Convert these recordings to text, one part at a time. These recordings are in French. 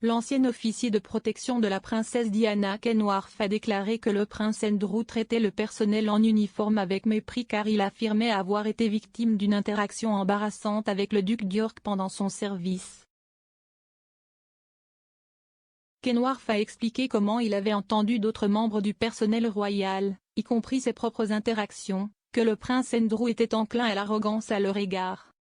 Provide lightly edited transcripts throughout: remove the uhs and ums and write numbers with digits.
L'ancien officier de protection de la princesse Diana Kenworth a déclaré que le prince Andrew traitait le personnel en uniforme avec mépris car il affirmait avoir été victime d'une interaction embarrassante avec le duc d'York pendant son service. Kenworth a expliqué comment il avait entendu d'autres membres du personnel royal, y compris ses propres interactions, que le prince Andrew était enclin à l'arrogance à leur égard.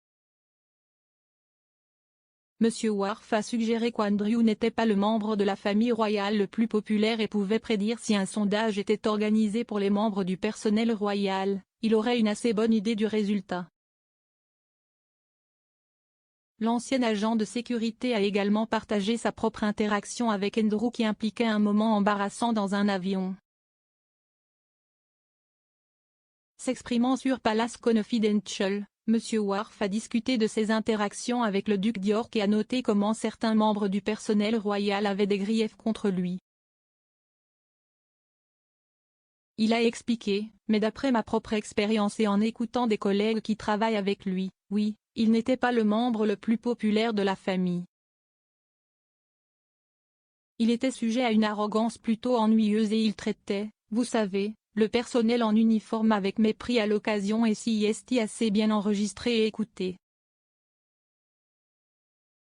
Monsieur Worth a suggéré qu'Andrew n'était pas le membre de la famille royale le plus populaire et pouvait prédire si un sondage était organisé pour les membres du personnel royal, il aurait une assez bonne idée du résultat. L'ancien agent de sécurité a également partagé sa propre interaction avec Andrew qui impliquait un moment embarrassant dans un avion. S'exprimant sur Palace Confidential, M. Worth a discuté de ses interactions avec le duc d'York et a noté comment certains membres du personnel royal avaient des griefs contre lui. Il a expliqué, mais d'après ma propre expérience et en écoutant des collègues qui travaillent avec lui, oui, il n'était pas le membre le plus populaire de la famille. Il était sujet à une arrogance plutôt ennuyeuse et il traitait, vous savez, le personnel en uniforme avec mépris à l'occasion et si est assez bien enregistré et écouté.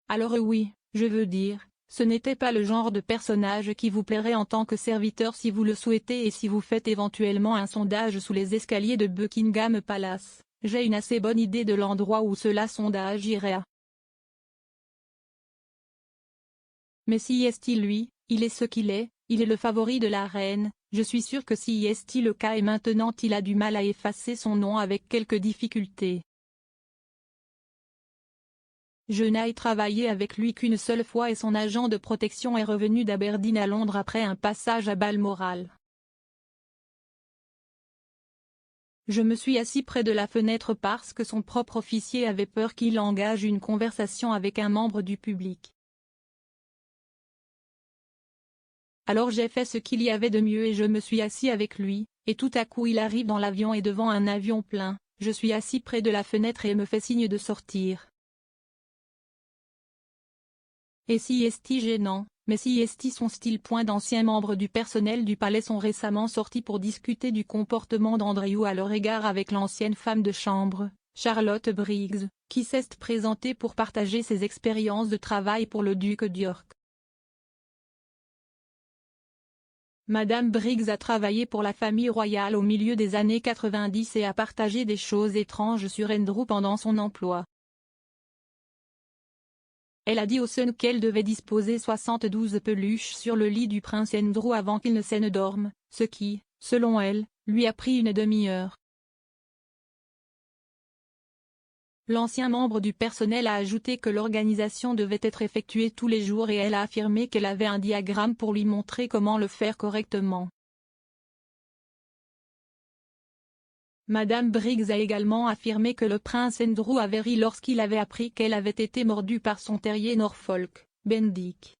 Alors oui, je veux dire, ce n'était pas le genre de personnage qui vous plairait en tant que serviteur si vous le souhaitez et si vous faites éventuellement un sondage sous les escaliers de Buckingham Palace, j'ai une assez bonne idée de l'endroit où cela sondage irait. Mais si est lui, il est ce qu'il est, il est le favori de la reine, je suis sûr que si est le cas et maintenant il a du mal à effacer son nom avec quelques difficultés. Je n'ai travaillé avec lui qu'une seule fois et son agent de protection est revenu d'Aberdeen à Londres après un passage à Balmoral. Je me suis assis près de la fenêtre parce que son propre officier avait peur qu'il engage une conversation avec un membre du public. Alors j'ai fait ce qu'il y avait de mieux et je me suis assis avec lui, et tout à coup il arrive dans l'avion et devant un avion plein, je suis assis près de la fenêtre et me fait signe de sortir. Et si est gênant, mais si est son style. D'anciens membres du personnel du palais sont récemment sortis pour discuter du comportement d'Andrew à leur égard avec l'ancienne femme de chambre, Charlotte Briggs, qui s'est présentée pour partager ses expériences de travail pour le duc d'York. Madame Briggs a travaillé pour la famille royale au milieu des années 90 et a partagé des choses étranges sur Andrew pendant son emploi. Elle a dit au Sun qu'elle devait disposer 72 peluches sur le lit du prince Andrew avant qu'il ne s'endorme, ce qui, selon elle, lui a pris une demi-heure. L'ancien membre du personnel a ajouté que l'organisation devait être effectuée tous les jours et elle a affirmé qu'elle avait un diagramme pour lui montrer comment le faire correctement. Madame Briggs a également affirmé que le prince Andrew avait ri lorsqu'il avait appris qu'elle avait été mordue par son terrier Norfolk, Bendick.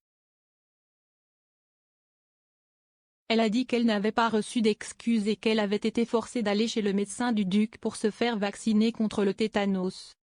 Elle a dit qu'elle n'avait pas reçu d'excuses et qu'elle avait été forcée d'aller chez le médecin du duc pour se faire vacciner contre le tétanos.